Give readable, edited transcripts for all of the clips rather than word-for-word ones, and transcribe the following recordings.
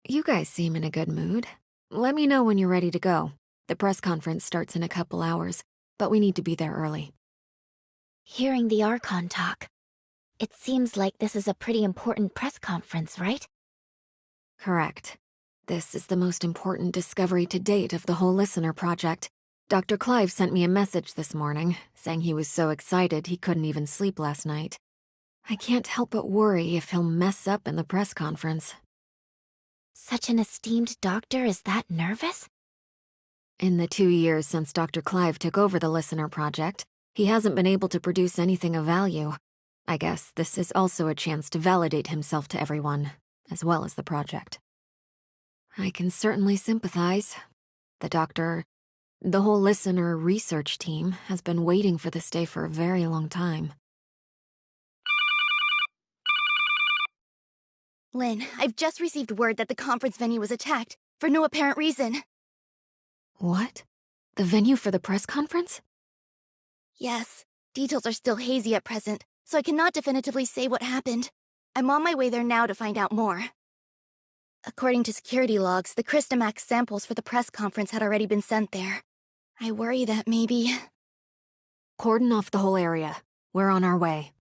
You guys seem in a good mood. Let me know when you're ready to go. The press conference starts in a couple hours, but we need to be there early. Hearing the Archon talk, it seems like this is a pretty important press conference, right? Correct. This is the most important discovery to date of the whole Listener project. Dr. Clive sent me a message this morning, saying he was so excited he couldn't even sleep last night. I can't help but worry if he'll mess up in the press conference. Such an esteemed doctor is that nervous? In the 2 years since Dr. Clive took over the Listener project, he hasn't been able to produce anything of value. I guess this is also a chance to validate himself to everyone, as well as the project. I can certainly sympathize. The whole Listener research team has been waiting for this day for a very long time. Lynn, I've just received word that the conference venue was attacked, for no apparent reason. What? The venue for the press conference? Yes, details are still hazy at present, so I cannot definitively say what happened. I'm on my way there now to find out more. According to security logs, the Crystamax samples for the press conference had already been sent there. I worry that maybe... Cordon off the whole area. We're on our way.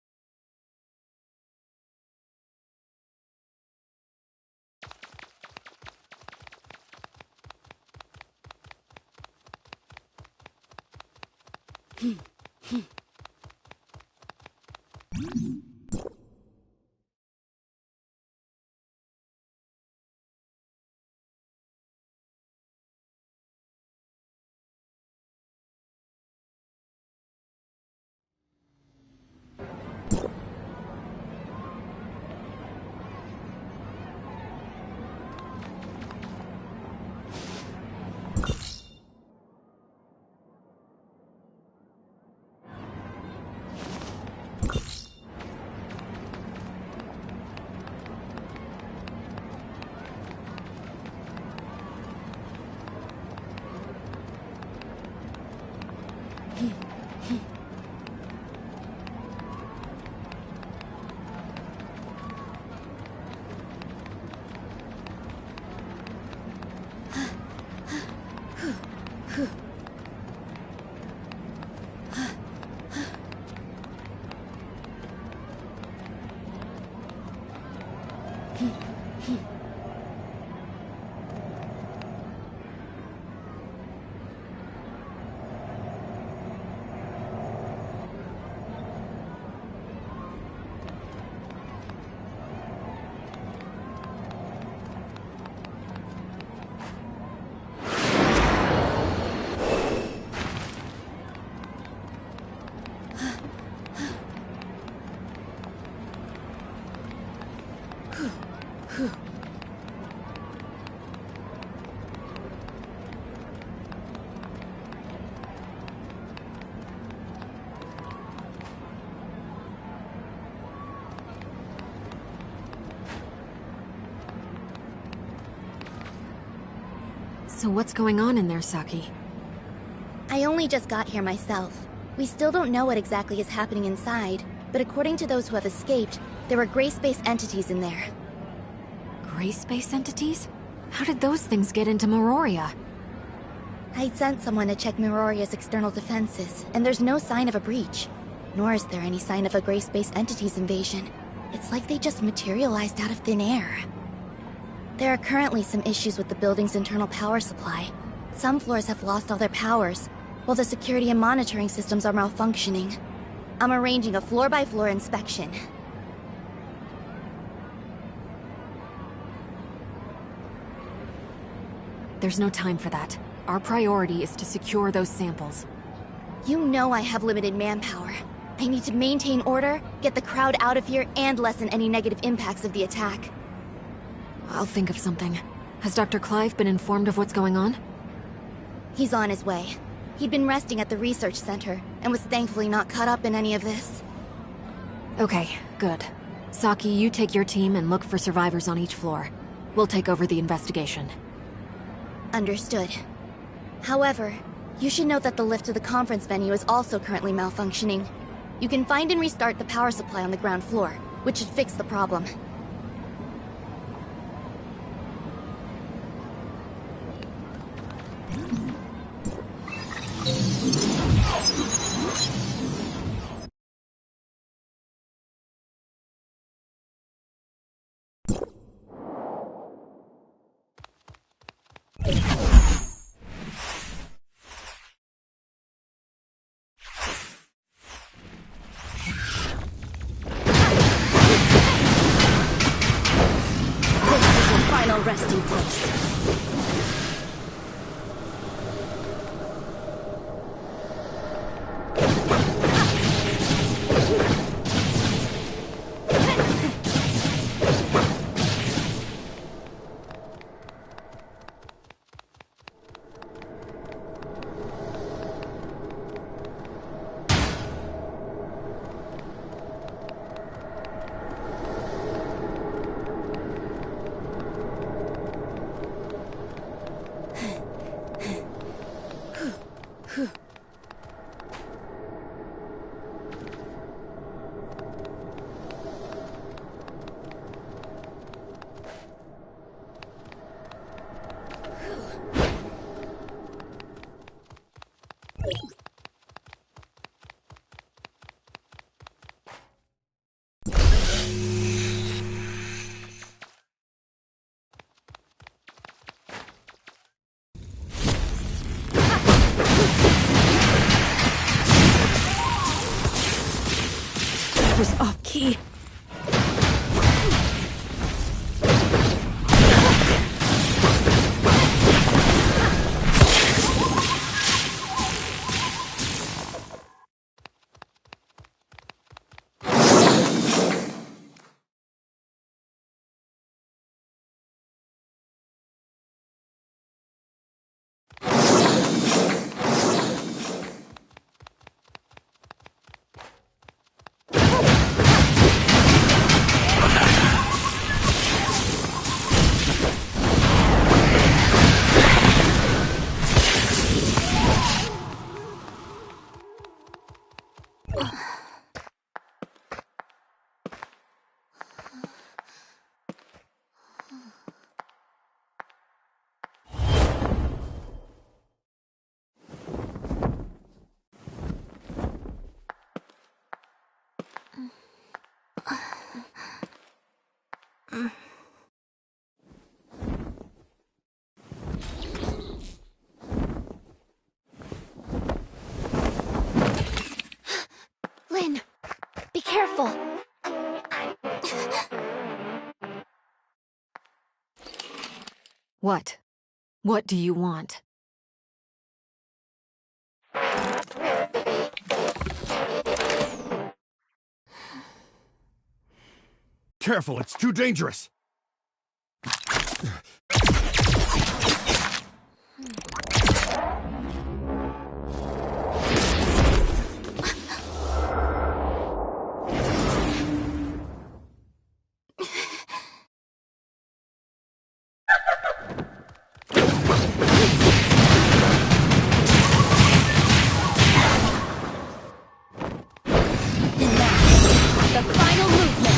So what's going on in there, Saki? I only just got here myself. We still don't know what exactly is happening inside, but according to those who have escaped, there were gray space entities in there. Gray space entities? How did those things get into Meroria? I sent someone to check Miroria's external defenses, and there's no sign of a breach. Nor is there any sign of a Gray Space Entities invasion. It's like they just materialized out of thin air. There are currently some issues with the building's internal power supply. Some floors have lost all their powers, while the security and monitoring systems are malfunctioning. I'm arranging a floor-by-floor inspection. There's no time for that. Our priority is to secure those samples. You know I have limited manpower. I need to maintain order, get the crowd out of here, and lessen any negative impacts of the attack. I'll think of something. Has Dr. Clive been informed of what's going on? He's on his way. He'd been resting at the research center, and was thankfully not caught up in any of this. Okay, good. Saki, you take your team and look for survivors on each floor. We'll take over the investigation. Understood. However, you should note that the lift to the conference venue is also currently malfunctioning. You can find and restart the power supply on the ground floor, which should fix the problem. Final resting place. Was off key. Lynn, be careful. What? What do you want? Careful, it's too dangerous! The final movement.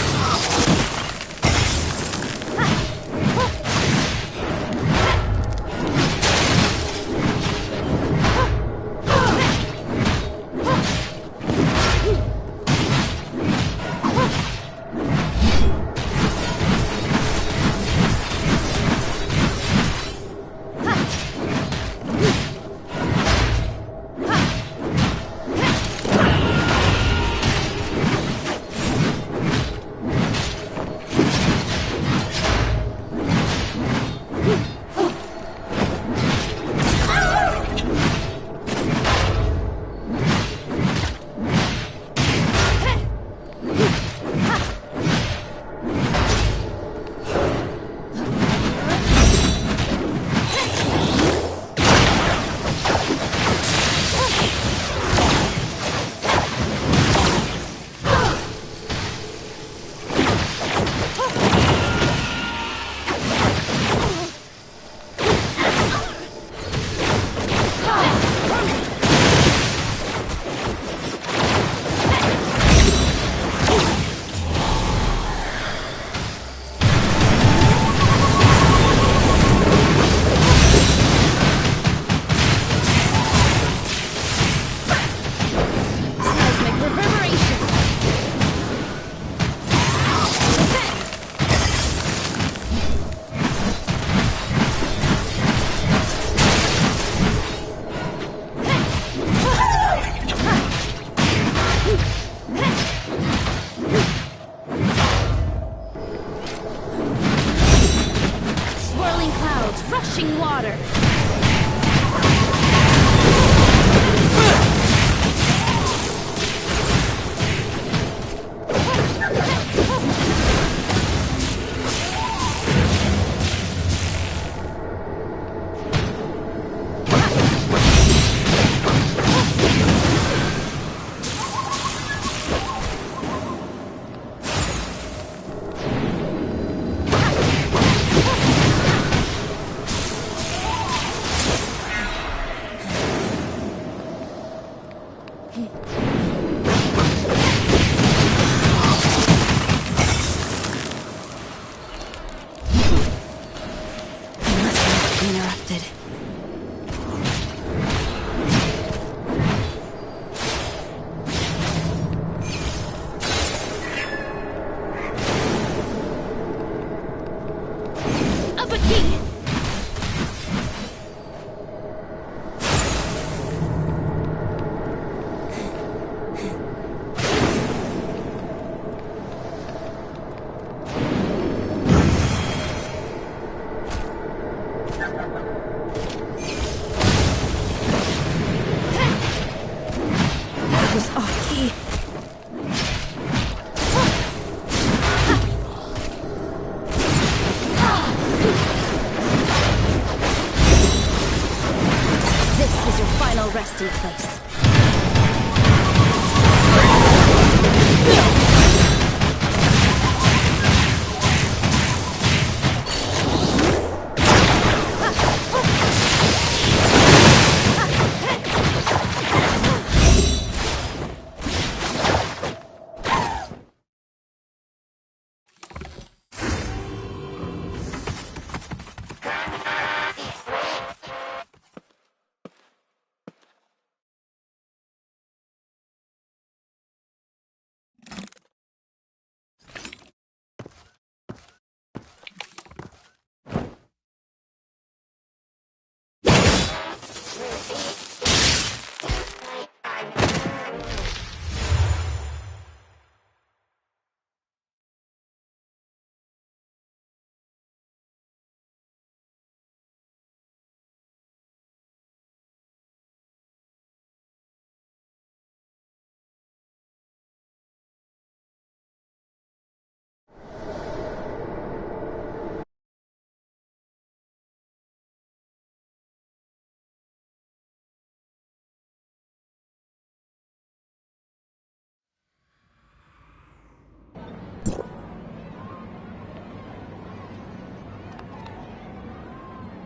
Rushing water! Interrupted. Up a key! That was off key. This is your final resting place.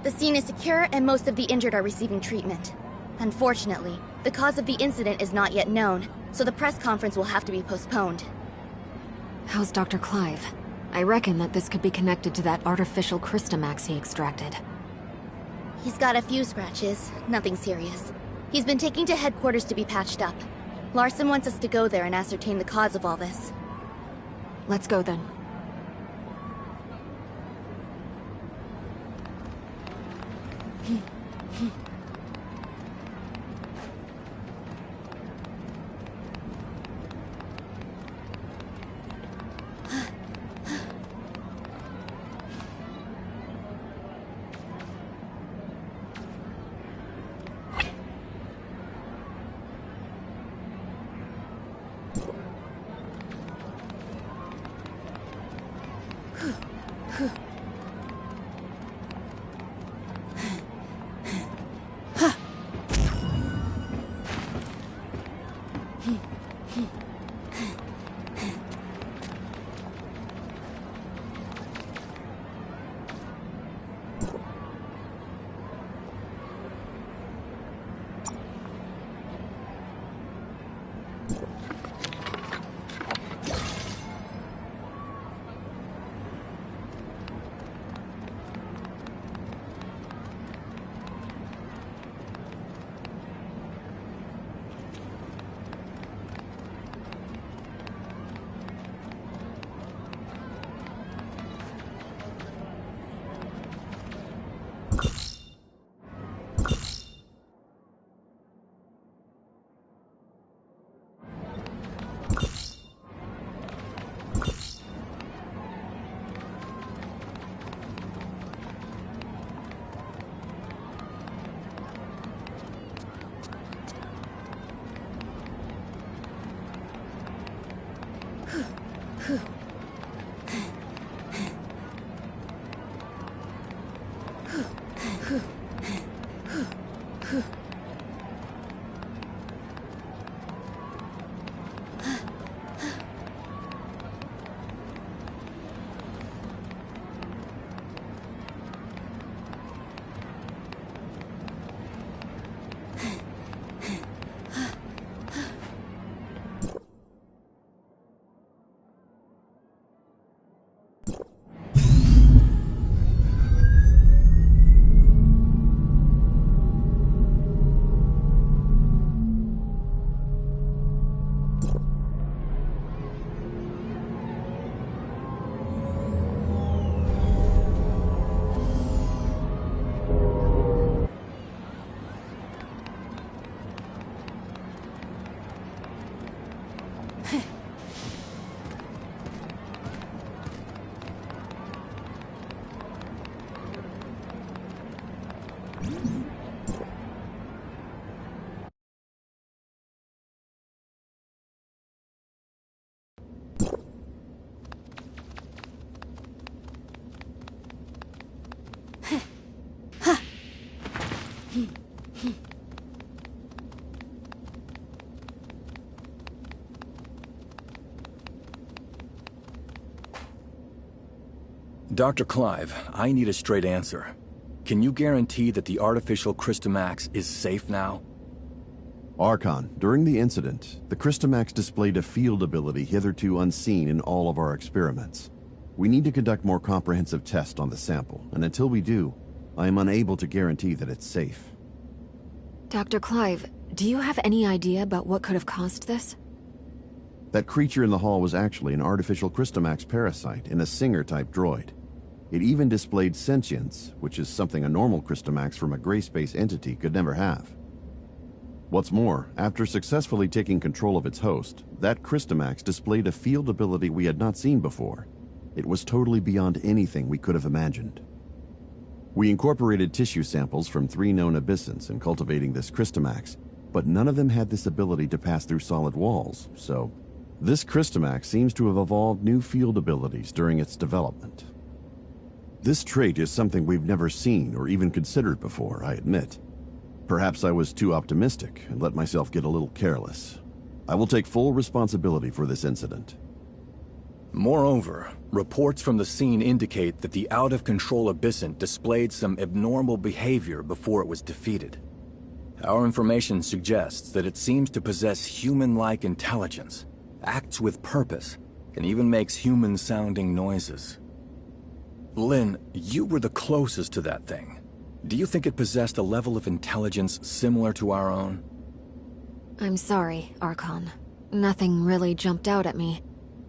The scene is secure and most of the injured are receiving treatment. Unfortunately, the cause of the incident is not yet known, so the press conference will have to be postponed. How's Dr. Clive? I reckon that this could be connected to that artificial Crystamax he extracted. He's got a few scratches, nothing serious. He's been taken to headquarters to be patched up. Larson wants us to go there and ascertain the cause of all this. Let's go then. Dr. Clive, I need a straight answer. Can you guarantee that the artificial Crystamax is safe now? Archon, during the incident, the Crystamax displayed a field ability hitherto unseen in all of our experiments. We need to conduct more comprehensive tests on the sample, and until we do, I am unable to guarantee that it's safe. Dr. Clive, do you have any idea about what could have caused this? That creature in the hall was actually an artificial Crystamax parasite in a Singer-type droid. It even displayed sentience, which is something a normal Crystamax from a gray space entity could never have. What's more, after successfully taking control of its host, that Crystamax displayed a field ability we had not seen before. It was totally beyond anything we could have imagined. We incorporated tissue samples from 3 known abyssins in cultivating this Crystamax, but none of them had this ability to pass through solid walls, so this Crystamax seems to have evolved new field abilities during its development. This trait is something we've never seen or even considered before, I admit. Perhaps I was too optimistic and let myself get a little careless. I will take full responsibility for this incident. Moreover, reports from the scene indicate that the out-of-control abyssant displayed some abnormal behavior before it was defeated. Our information suggests that it seems to possess human-like intelligence, acts with purpose, and even makes human-sounding noises. Lynn, you were the closest to that thing. Do you think it possessed a level of intelligence similar to our own? I'm sorry, Archon. Nothing really jumped out at me.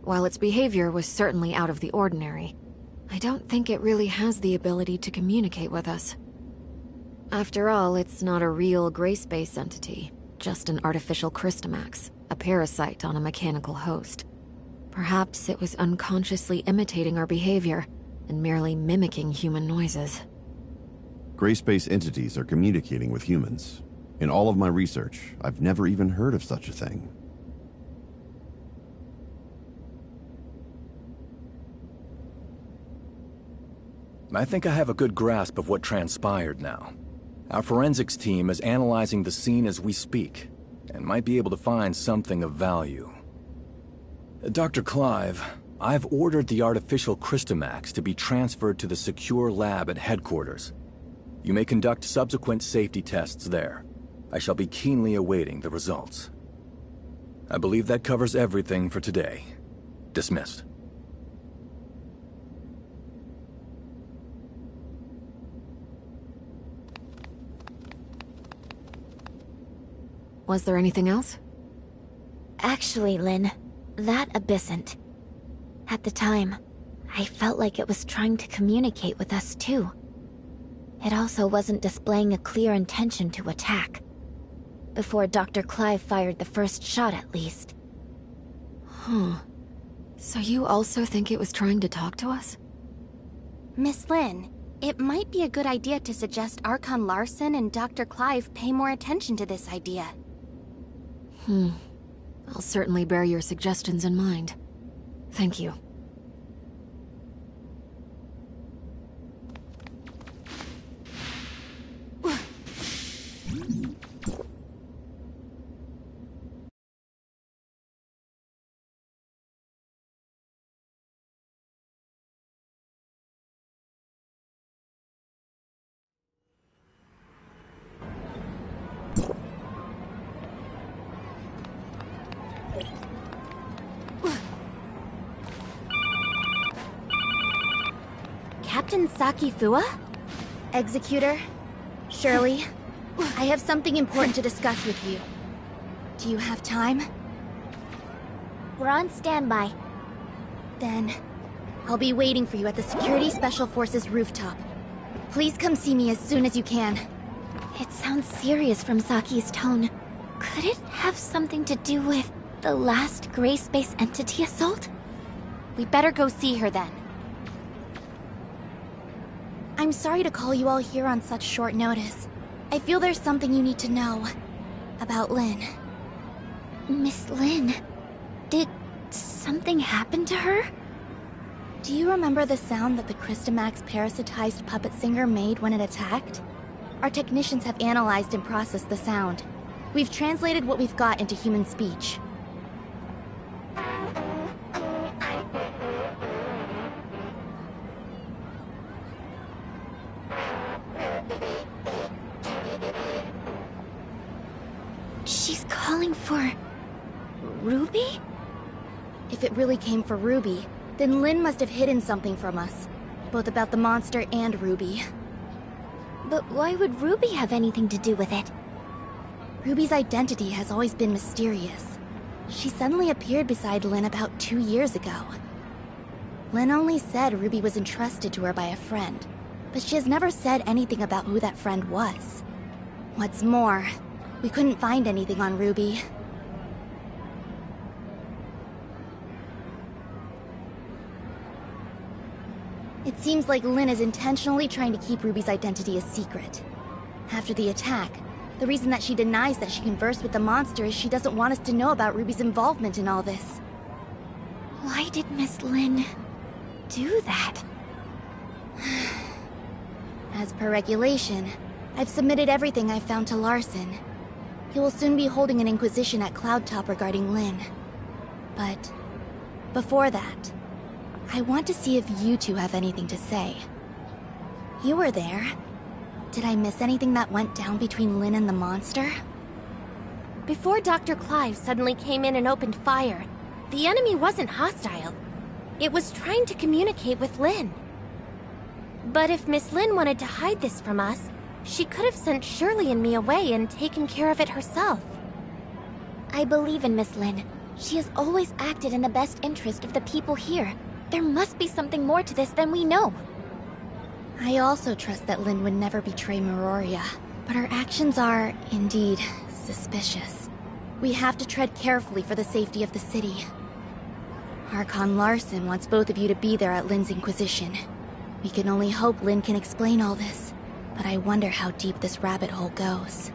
While its behavior was certainly out of the ordinary, I don't think it really has the ability to communicate with us. After all, it's not a real gray space entity, just an artificial Crystamax, a parasite on a mechanical host. Perhaps it was unconsciously imitating our behavior and merely mimicking human noises. Gray space entities are communicating with humans. In all of my research, I've never even heard of such a thing. I think I have a good grasp of what transpired now. Our forensics team is analyzing the scene as we speak, and might be able to find something of value. Dr. Clive, I've ordered the artificial Crystamax to be transferred to the secure lab at headquarters. You may conduct subsequent safety tests there. I shall be keenly awaiting the results. I believe that covers everything for today. Dismissed. Was there anything else? Actually, Lynn, that abyssant. At the time, I felt like it was trying to communicate with us too. It also wasn't displaying a clear intention to attack. Before Dr. Clive fired the first shot, at least. Huh. So you also think it was trying to talk to us? Miss Lynn, it might be a good idea to suggest Archon Larson and Dr. Clive pay more attention to this idea. I'll certainly bear your suggestions in mind. Thank you. Captain Saki Fua? Executor? Shirley? I have something important to discuss with you. Do you have time? We're on standby. Then, I'll be waiting for you at the Security Special Forces rooftop. Please come see me as soon as you can. It sounds serious from Saki's tone. Could it have something to do with the last gray space entity assault? We better go see her then. I'm sorry to call you all here on such short notice. I feel there's something you need to know about Lynn. Miss Lynn, did something happen to her? Do you remember the sound that the Crystamax parasitized puppet singer made when it attacked? Our technicians have analyzed and processed the sound. We've translated what we've got into human speech. calling for... Ruby? If it really came for Ruby, then Lynn must have hidden something from us. Both about the monster and Ruby. But why would Ruby have anything to do with it? Ruby's identity has always been mysterious. She suddenly appeared beside Lynn about 2 years ago. Lynn only said Ruby was entrusted to her by a friend, but she has never said anything about who that friend was. What's more, we couldn't find anything on Ruby. It seems like Lynn is intentionally trying to keep Ruby's identity a secret. After the attack, the reason that she denies that she conversed with the monster is she doesn't want us to know about Ruby's involvement in all this. Why did Miss Lynn do that? As per regulation, I've submitted everything I've found to Larson. He will soon be holding an inquisition at Cloudtop regarding Lynn. But before that, I want to see if you two have anything to say. You were there. Did I miss anything that went down between Lynn and the monster? Before Dr. Clive suddenly came in and opened fire, the enemy wasn't hostile. It was trying to communicate with Lynn. But if Miss Lynn wanted to hide this from us, she could have sent Shirley and me away and taken care of it herself. I believe in Miss Lynn. She has always acted in the best interest of the people here. There must be something more to this than we know. I also trust that Lynn would never betray Meroria, but her actions are, indeed, suspicious. We have to tread carefully for the safety of the city. Archon Larson wants both of you to be there at Lynn's Inquisition. We can only hope Lynn can explain all this, but I wonder how deep this rabbit hole goes.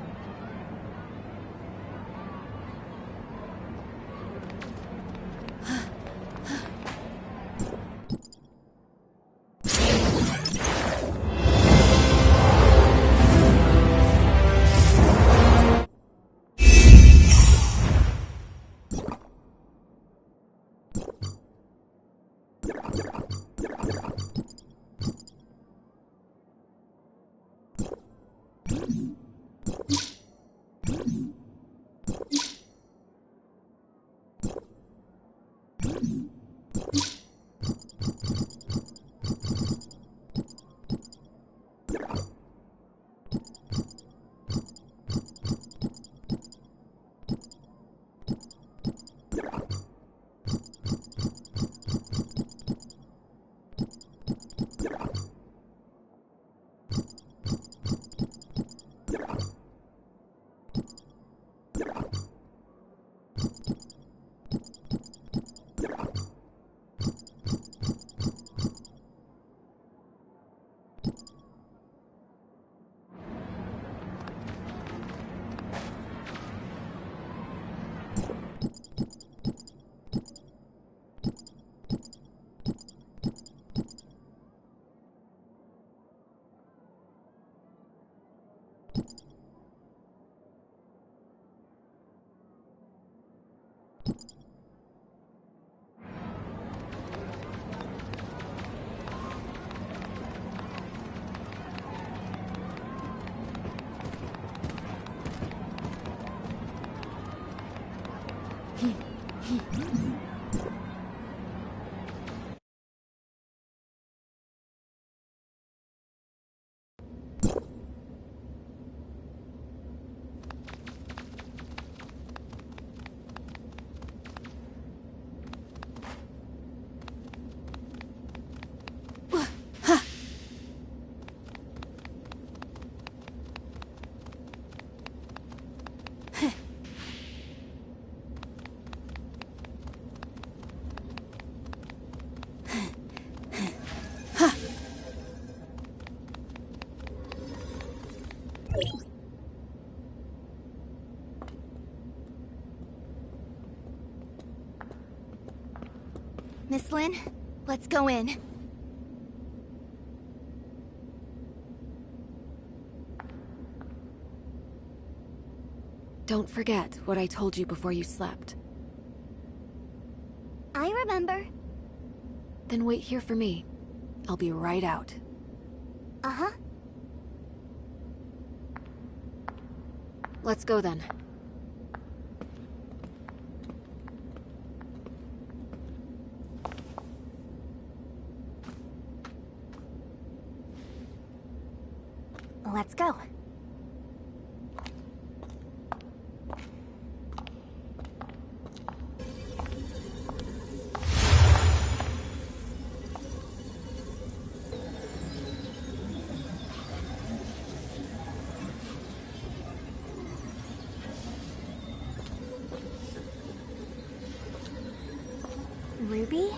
Miss Lynn, let's go in. Don't forget what I told you before you slept. I remember. Then wait here for me. I'll be right out. Uh-huh. Let's go then. Let's go. Ruby?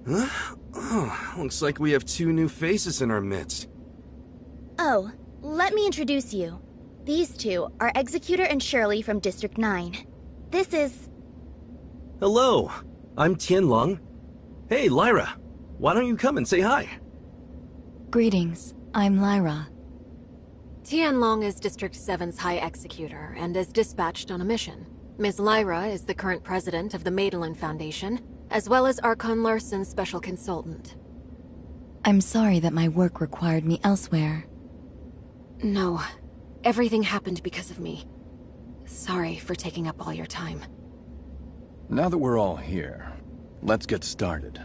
Huh? Oh, looks like we have two new faces in our midst. Oh, let me introduce you. These two are Executor and Shirley from District 9. This is... Hello, I'm Tianlong. Hey, Lyra. Why don't you come and say hi? Greetings, I'm Lyra. Tianlong is District 7's High Executor and is dispatched on a mission. Ms. Lyra is the current president of the Madeline Foundation, as well as Archon Larson's special consultant. I'm sorry that my work required me elsewhere. No, everything happened because of me. Sorry for taking up all your time. Now that we're all here, let's get started.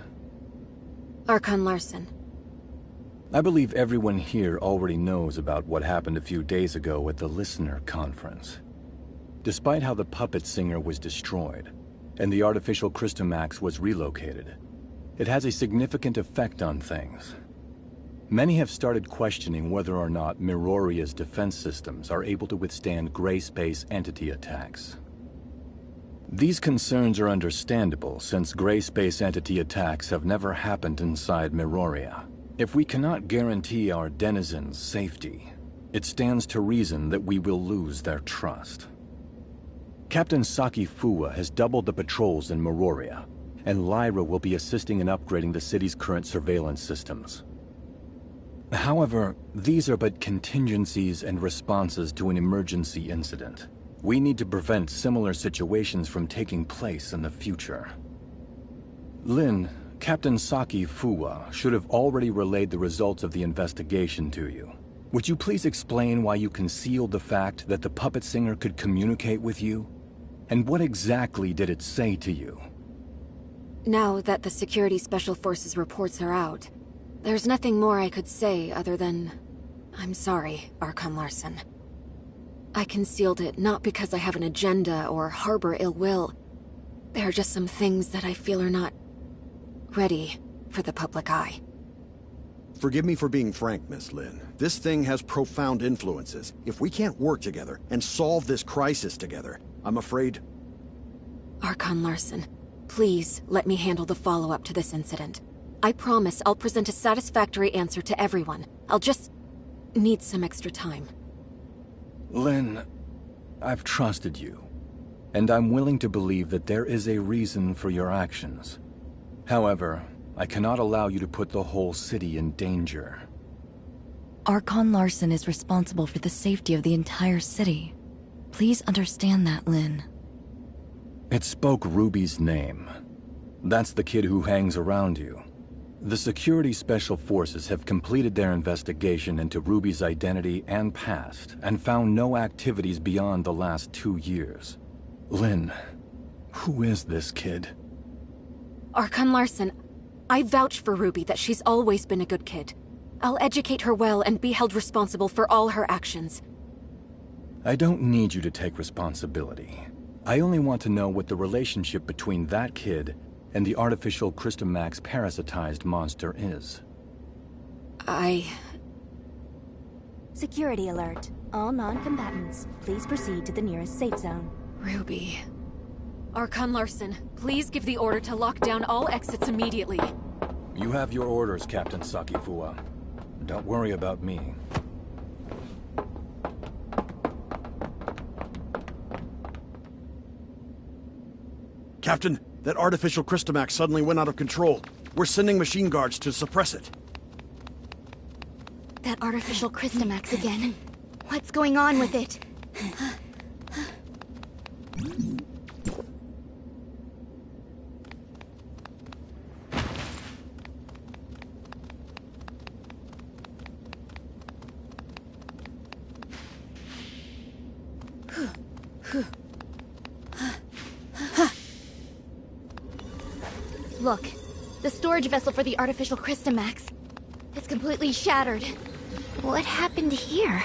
Archon Larson. I believe everyone here already knows about what happened a few days ago at the Listener Conference. Despite how the puppet singer was destroyed, and the artificial Crystamax was relocated, it has a significant effect on things. Many have started questioning whether or not Miroria's defense systems are able to withstand gray space entity attacks. These concerns are understandable since gray space entity attacks have never happened inside Miroria. If we cannot guarantee our denizens' safety, it stands to reason that we will lose their trust. Captain Saki Fuwa has doubled the patrols in Miroria, and Lyra will be assisting in upgrading the city's current surveillance systems. However, these are but contingencies and responses to an emergency incident. We need to prevent similar situations from taking place in the future. Lin, Captain Saki Fuwa should have already relayed the results of the investigation to you. Would you please explain why you concealed the fact that the puppet singer could communicate with you? And what exactly did it say to you? Now that the Security Special Forces reports are out, there's nothing more I could say other than... I'm sorry, Archon Larson. I concealed it not because I have an agenda or harbor ill will. There are just some things that I feel are not... ready for the public eye. Forgive me for being frank, Miss Lin. This thing has profound influences. If we can't work together and solve this crisis together, I'm afraid... Archon Larson, please let me handle the follow-up to this incident. I promise I'll present a satisfactory answer to everyone. I'll just need some extra time. Lin, I've trusted you, and I'm willing to believe that there is a reason for your actions. However, I cannot allow you to put the whole city in danger. Archon Larson is responsible for the safety of the entire city. Please understand that, Lin. It spoke Ruby's name. That's the kid who hangs around you. The Security Special Forces have completed their investigation into Ruby's identity and past, and found no activities beyond the last 2 years. Lin, who is this kid? Archon Larson, I vouch for Ruby that she's always been a good kid. I'll educate her well and be held responsible for all her actions. I don't need you to take responsibility. I only want to know what the relationship between that kid and the artificial Crystamax parasitized monster is. Security alert. All non-combatants, please proceed to the nearest safe zone. Ruby... Archon Larson, please give the order to lock down all exits immediately. You have your orders, Captain Sakifua. Don't worry about me. Captain, that artificial Crystamax suddenly went out of control. We're sending machine guards to suppress it. That artificial Crystamax again. What's going on with it? Look, the storage vessel for the artificial Crystamax. It's completely shattered. What happened here?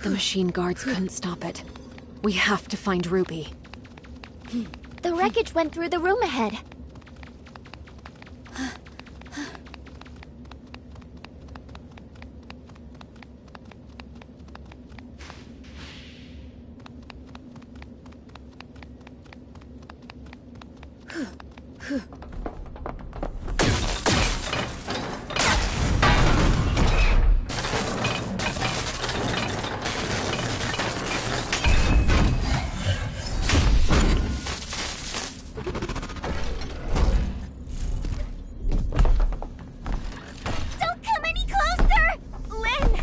The machine guards couldn't stop it. We have to find Ruby. The wreckage went through the room ahead. Don't come any closer! Lynn!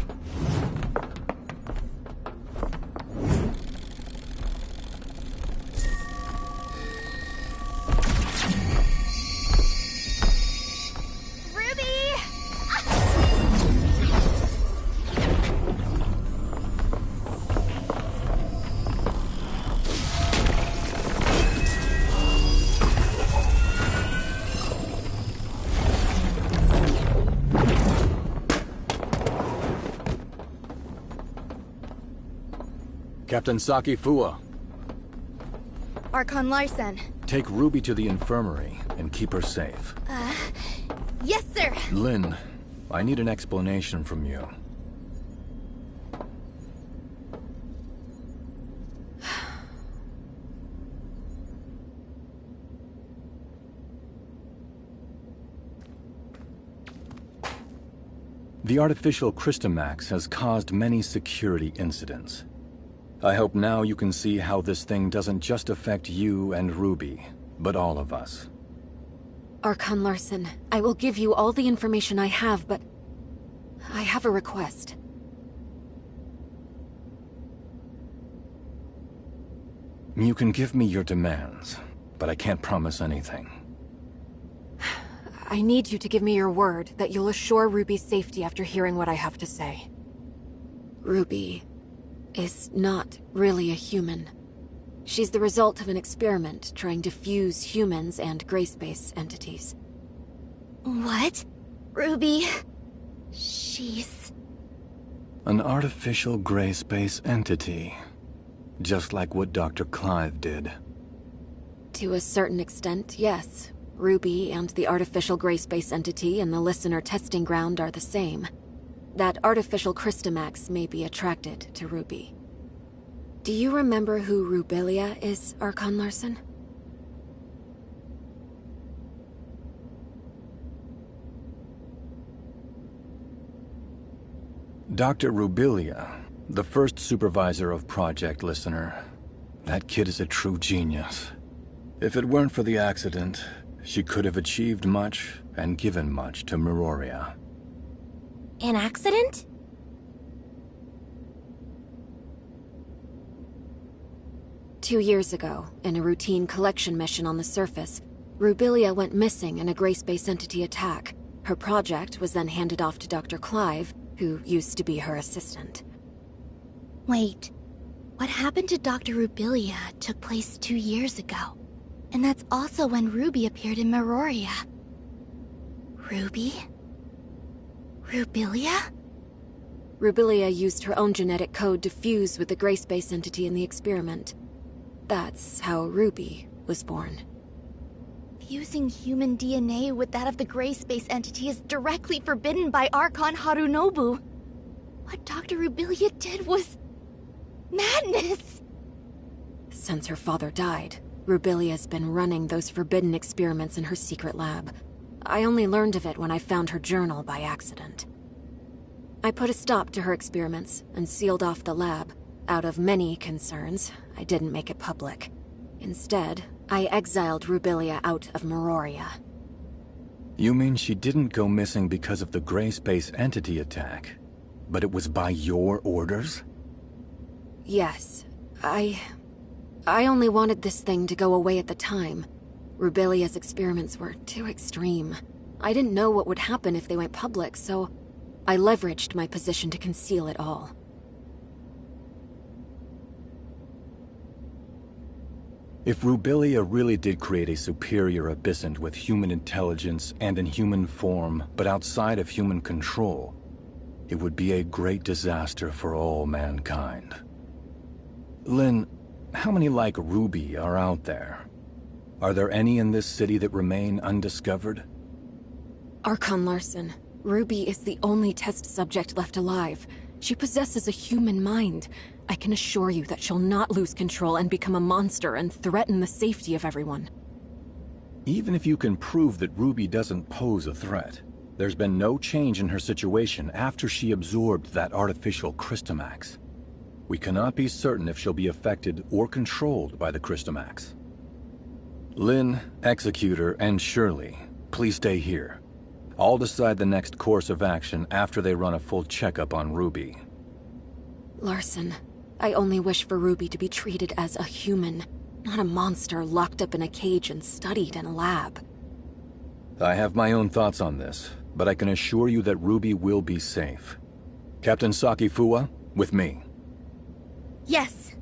Ruby! Captain Sakifua, Archon Larson. take Ruby to the infirmary and keep her safe. Yes, sir! Lynn, I need an explanation from you. The artificial Crystamax has caused many security incidents. I hope now you can see how this thing doesn't just affect you and Ruby, but all of us. Archon Larson, I will give you all the information I have, but I have a request. You can give me your demands, but I can't promise anything. I need you to give me your word that you'll assure Ruby's safety after hearing what I have to say. Ruby is not really a human. She's the result of an experiment trying to fuse humans and gray space entities. What? Ruby? She's... An artificial gray space entity. Just like what Dr. Clive did. To a certain extent, yes. Ruby and the artificial gray space entity in the Listener testing ground are the same. That artificial Crystamax may be attracted to Ruby. Do you remember who Rubilia is, Archon Larson? Dr. Rubilia, the first supervisor of Project Listener. That kid is a true genius. If it weren't for the accident, she could have achieved much and given much to Meroria. An accident? Two years ago, in a routine collection mission on the surface, Rubilia went missing in a gray space entity attack. Her project was then handed off to Dr. Clive, who used to be her assistant. Wait. What happened to Dr. Rubilia took place 2 years ago. And that's also when Ruby appeared in Meroria. Ruby? Rubilia? Rubilia used her own genetic code to fuse with the gray space entity in the experiment. That's how Ruby was born. Fusing human DNA with that of the gray space entity is directly forbidden by Archon Harunobu. What Dr. Rubilia did was... madness! Since her father died, Rubilia's been running those forbidden experiments in her secret lab. I only learned of it when I found her journal by accident. I put a stop to her experiments and sealed off the lab. Out of many concerns, I didn't make it public. Instead, I exiled Rubilia out of Meroria. You mean she didn't go missing because of the Gray Space entity attack, but it was by your orders? Yes. I only wanted this thing to go away at the time. Rubilia's experiments were too extreme. I didn't know what would happen if they went public, so I leveraged my position to conceal it all. If Rubilia really did create a superior abyssant with human intelligence and in human form, but outside of human control, it would be a great disaster for all mankind. Lynn, how many like Ruby are out there? Are there any in this city that remain undiscovered? Archon Larson, Ruby is the only test subject left alive. She possesses a human mind. I can assure you that she'll not lose control and become a monster and threaten the safety of everyone. Even if you can prove that Ruby doesn't pose a threat, there's been no change in her situation after she absorbed that artificial Crystamax. We cannot be certain if she'll be affected or controlled by the Crystamax. Lynn, Executor, and Shirley, please stay here. I'll decide the next course of action after they run a full checkup on Ruby. Larson, I only wish for Ruby to be treated as a human, not a monster locked up in a cage and studied in a lab. I have my own thoughts on this, but I can assure you that Ruby will be safe. Captain Saki Fuwa, with me. Yes.